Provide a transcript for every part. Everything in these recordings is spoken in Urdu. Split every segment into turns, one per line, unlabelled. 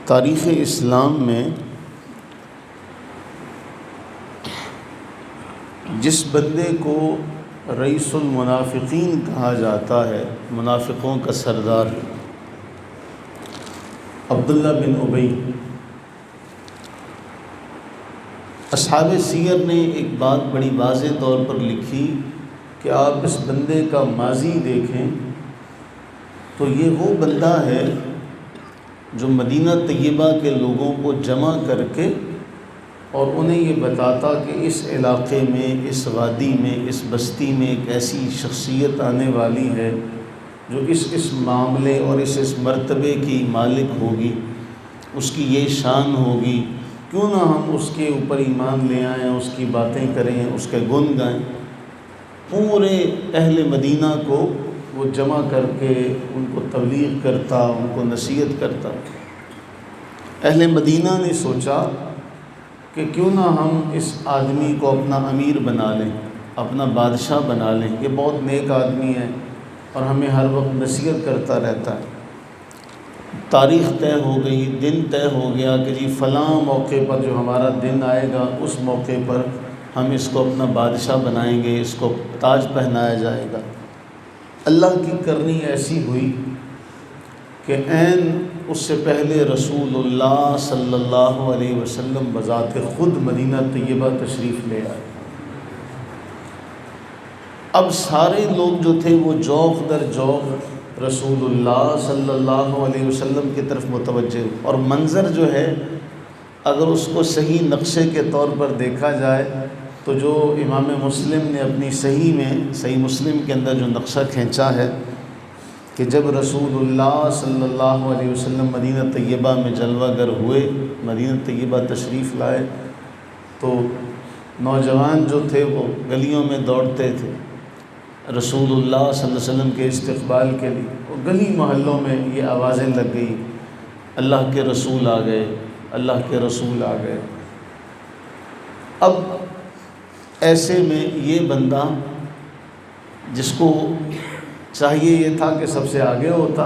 تاریخ اسلام میں جس بندے کو رئیس المنافقین کہا جاتا ہے، منافقوں کا سردار عبداللہ بن ابی، اصحاب سیر نے ایک بات بڑی واضح طور پر لکھی کہ آپ اس بندے کا ماضی دیکھیں تو یہ وہ بندہ ہے جو مدینہ طیبہ کے لوگوں کو جمع کر کے اور انہیں یہ بتاتا کہ اس علاقے میں، اس وادی میں، اس بستی میں ایک ایسی شخصیت آنے والی ہے جو اس معاملے اور اس مرتبے کی مالک ہوگی، اس کی یہ شان ہوگی، کیوں نہ ہم اس کے اوپر ایمان لے آئیں، اس کی باتیں کریں، اس کے گن گائیں۔ پورے اہل مدینہ کو وہ جمع کر کے ان کو تبلیغ کرتا، ان کو نصیحت کرتا۔ اہل مدینہ نے سوچا کہ کیوں نہ ہم اس آدمی کو اپنا امیر بنا لیں، اپنا بادشاہ بنا لیں، یہ بہت نیک آدمی ہے اور ہمیں ہر وقت نصیحت کرتا رہتا ہے۔ تاریخ طے ہو گئی، دن طے ہو گیا کہ جی فلاں موقع پر جو ہمارا دن آئے گا اس موقع پر ہم اس کو اپنا بادشاہ بنائیں گے، اس کو تاج پہنایا جائے گا۔ اللہ کی کرنی ایسی ہوئی کہ عین اس سے پہلے رسول اللہ صلی اللہ علیہ وسلم بذات خود مدینہ طیبہ تشریف لے آئے۔ اب سارے لوگ جو تھے وہ ذوق در ذوق رسول اللہ صلی اللہ علیہ وسلم کی طرف متوجہ، اور منظر جو ہے اگر اس کو صحیح نقشے کے طور پر دیکھا جائے تو جو امام مسلم نے اپنی صحیح مسلم کے اندر جو نقشہ کھینچا ہے کہ جب رسول اللہ صلی اللہ علیہ وسلم مدینہ طیبہ میں جلوہ گر ہوئے، مدینہ طیبہ تشریف لائے، تو نوجوان جو تھے وہ گلیوں میں دوڑتے تھے رسول اللہ صلی اللہ علیہ وسلم کے استقبال کے لیے، اور گلی محلوں میں یہ آوازیں لگ گئی، اللہ کے رسول آ گئے، اللہ کے رسول آ گئے۔ اب ایسے میں یہ بندہ جس کو چاہیے یہ تھا کہ سب سے آگے ہوتا،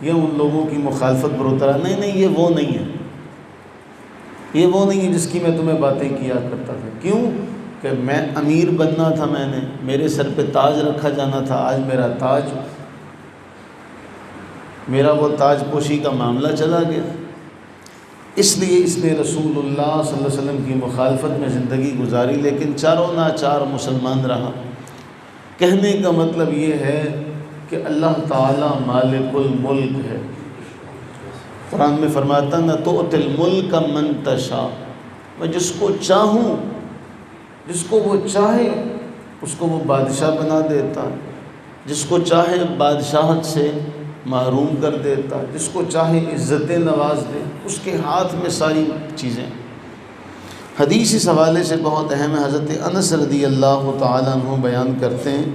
یہ ان لوگوں کی مخالفت پر اترا، نہیں یہ وہ نہیں ہے، یہ وہ نہیں ہے جس کی میں تمہیں باتیں کیا کرتا تھا۔ کیوں کہ میں امیر بننا تھا، میرے سر پہ تاج رکھا جانا تھا، آج میرا وہ تاج پوشی کا معاملہ چلا گیا، اس لیے اس نے رسول اللہ صلی اللہ علیہ وسلم کی مخالفت میں زندگی گزاری، لیکن چاروں ناچار مسلمان رہا۔ کہنے کا مطلب یہ ہے کہ اللہ تعالیٰ مالک الملک ہے۔ قرآن میں فرماتا نہ تؤتی الملک من تشاء، میں جس کو چاہوں، جس کو وہ چاہے اس کو وہ بادشاہ بنا دیتا، جس کو چاہے بادشاہت سے محروم کر دیتا، جس کو چاہے عزتیں نواز دے، اس کے ہاتھ میں ساری چیزیں۔ حدیث اس حوالے سے بہت اہم ہے، حضرت انس رضی اللہ تعالیٰ عنہ بیان کرتے ہیں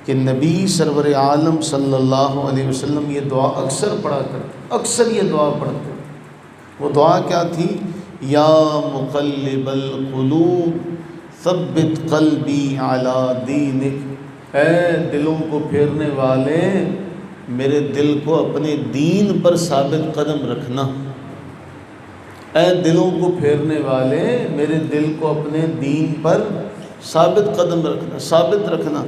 کہ نبی سرور عالم صلی اللہ علیہ وسلم یہ دعا اکثر پڑھا کرتے، اکثر یہ دعا پڑھتے۔ وہ دعا کیا تھی؟ یا مقلب القلوب ثبت قلبی علی دینک، اے دلوں کو پھیرنے والے میرے دل کو اپنے دین پر ثابت قدم رکھنا، اے دلوں کو پھیرنے والے میرے دل کو اپنے دین پر ثابت قدم رکھنا، ثابت رکھنا۔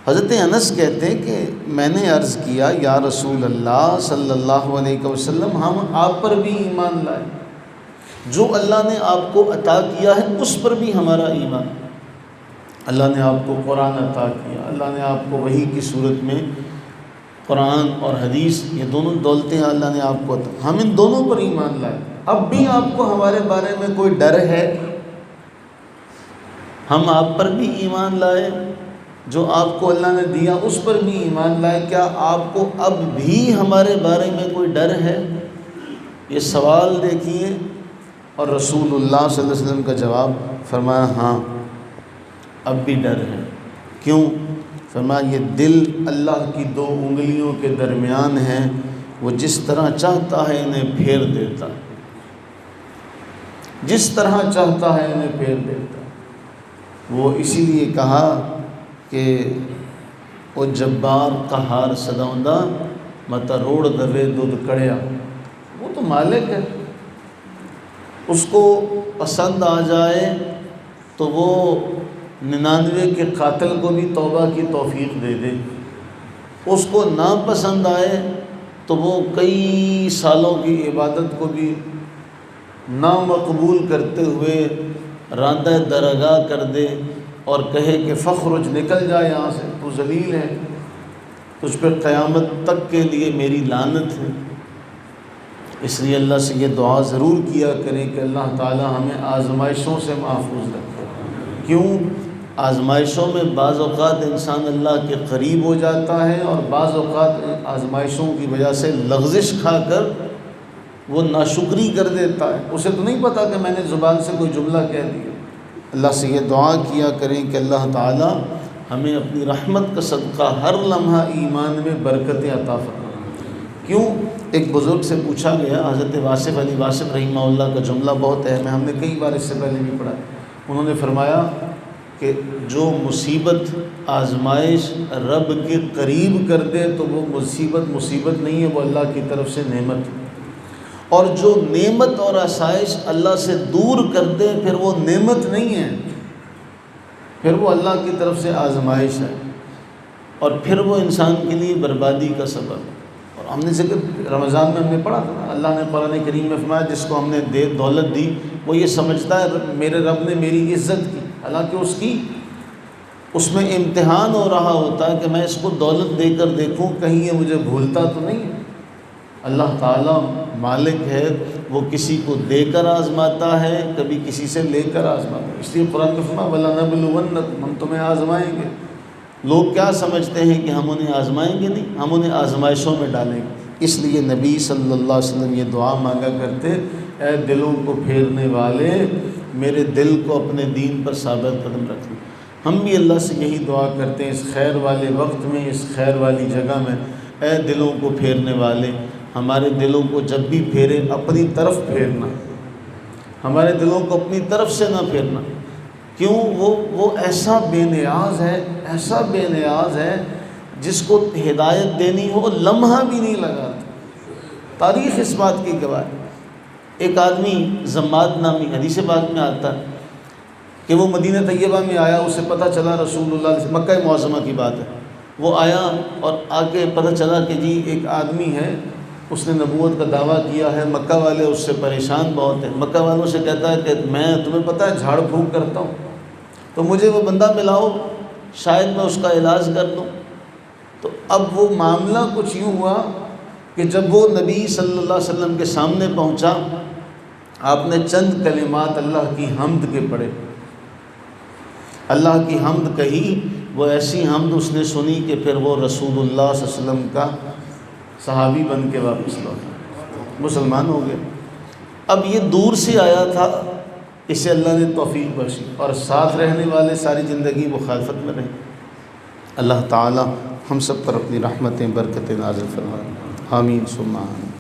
حضرت انس کہتے ہیں کہ میں نے عرض کیا یا رسول اللہ صلی اللہ علیہ وسلم، ہم آپ پر بھی ایمان لائے، جو اللہ نے آپ کو عطا کیا ہے اس پر بھی ہمارا ایمان۔ اللہ نے آپ کو قرآن عطا کیا، اللہ نے آپ کو وحی کی صورت میں قرآن اور حدیث، یہ دونوں دولتیں اللہ نے آپ کو عطا، ہم ان دونوں پر ایمان لائے۔ اب بھی آپ کو ہمارے بارے میں کوئی ڈر ہے؟ ہم آپ پر بھی ایمان لائے، جو آپ کو اللہ نے دیا اس پر بھی ایمان لائے، کیا آپ کو اب بھی ہمارے بارے میں کوئی ڈر ہے؟ یہ سوال دیکھیے، اور رسول اللہ صلی اللہ علیہ وسلم کا جواب، فرمایا ہاں اب بھی ڈر ہے۔ کیوں؟ فرمایا یہ دل اللہ کی دو انگلیوں کے درمیان ہے، وہ جس طرح چاہتا ہے انہیں پھیر دیتا، جس طرح چاہتا ہے انہیں پھیر دیتا۔ وہ اسی لیے کہا کہ او جبار قہار سداؤندا متا روڑ دوے دودھ کڑیا، وہ تو مالک ہے، اس کو پسند آ جائے تو وہ 99 کے قاتل کو بھی توبہ کی توفیق دے دے، اس کو ناپسند آئے تو وہ کئی سالوں کی عبادت کو بھی نامقبول کرتے ہوئے راندہ درگاہ کر دے اور کہے کہ فخرج، نکل جا یہاں سے، تو ذلیل ہے، تجھ پہ قیامت تک کے لیے میری لعنت ہے۔ اس لیے اللہ سے یہ دعا ضرور کیا کریں کہ اللہ تعالی ہمیں آزمائشوں سے محفوظ رکھے۔ کیوں؟ آزمائشوں میں بعض اوقات انسان اللہ کے قریب ہو جاتا ہے اور بعض اوقات آزمائشوں کی وجہ سے لغزش کھا کر وہ ناشکری کر دیتا ہے، اسے تو نہیں پتہ کہ میں نے زبان سے کوئی جملہ کہہ دیا۔ اللہ سے یہ دعا کیا کریں کہ اللہ تعالی ہمیں اپنی رحمت کا صدقہ ہر لمحہ ایمان میں برکتیں عطا فرمائے۔ کیوں؟ ایک بزرگ سے پوچھا گیا، حضرت واصف علی واصف رحمہ اللہ کا جملہ بہت اہم ہے، ہم نے کئی بار اس سے پہلے بھی پڑھا۔ انہوں نے فرمایا کہ جو مصیبت آزمائش رب کے قریب کر دے تو وہ مصیبت نہیں ہے، وہ اللہ کی طرف سے نعمت ہے، اور جو نعمت اور آسائش اللہ سے دور کر دے پھر وہ نعمت نہیں ہے، پھر وہ اللہ کی طرف سے آزمائش ہے، اور پھر وہ انسان کے لیے بربادی کا سبب ہے۔ اور ہم نے ذکر رمضان میں ہم نے پڑھا تھا، اللہ نے قرآن کریم میں فرمایا جس کو ہم نے دولت دی وہ یہ سمجھتا ہے میرے رب نے میری عزت کی، حالانکہ اس میں امتحان ہو رہا ہوتا ہے کہ میں اس کو دولت دے کر دیکھوں کہیں یہ مجھے بھولتا تو نہیں ہے۔ اللہ تعالیٰ مالک ہے، وہ کسی کو دے کر آزماتا ہے، کبھی کسی سے لے کر آزماتا ہے۔ اس لیے قرآن میں فرمایا وَلَنَبْلُوَنَّكُمْ، ہم تمہیں آزمائیں گے۔ لوگ کیا سمجھتے ہیں کہ ہم انہیں آزمائیں گے؟ نہیں، ہم انہیں آزمائشوں میں ڈالیں گے۔ اس لیے نبی صلی اللہ علیہ وسلم یہ دعا مانگا کرتے، اے دلوں کو پھیرنے والے، میرے دل کو اپنے دین پر ثابت قدم رکھنا۔ ہم بھی اللہ سے یہی دعا کرتے ہیں اس خیر والے وقت میں، اس خیر والی جگہ میں، اے دلوں کو پھیرنے والے، ہمارے دلوں کو جب بھی پھیرے اپنی طرف پھیرنا، ہمارے دلوں کو اپنی طرف سے نہ پھیرنا۔ کیوں؟ وہ ایسا بے نیاز ہے، ایسا بے نیاز ہے، جس کو ہدایت دینی ہو لمحہ بھی نہیں لگاتا۔ تاریخ اس بات کی گواہ ہے۔ ایک آدمی زماد نامی، حدیث پاک میں آتا ہے کہ وہ مدینہ طیبہ میں آیا، اسے پتہ چلا رسول اللہ سے، مکہ معظمہ کی بات ہے، وہ آیا اور آ کے پتہ چلا کہ جی ایک آدمی ہے، اس نے نبوت کا دعویٰ کیا ہے، مکہ والے اس سے پریشان بہت ہیں۔ مکہ والوں سے کہتا ہے کہ میں تمہیں پتہ ہے جھاڑ پھونک کرتا ہوں، تو مجھے وہ بندہ ملاؤ، شاید میں اس کا علاج کر دوں۔ تو اب وہ معاملہ کچھ یوں ہوا کہ جب وہ نبی صلی اللہ علیہ وسلم کے سامنے پہنچا، آپ نے چند کلمات اللہ کی حمد کے پڑھے، اللہ کی حمد کہی، وہ ایسی حمد اس نے سنی کہ پھر وہ رسول اللہ صلی اللہ علیہ وسلم کا صحابی بن کے واپس لوٹا، مسلمان ہو گیا۔ اب یہ دور سے آیا تھا، اسے اللہ نے توفیق بخشی، اور ساتھ رہنے والے ساری زندگی مخالفت میں رہے۔ اللہ تعالی ہم سب پر اپنی رحمتیں برکتیں نازل فرمائے، آمین ثم آمین۔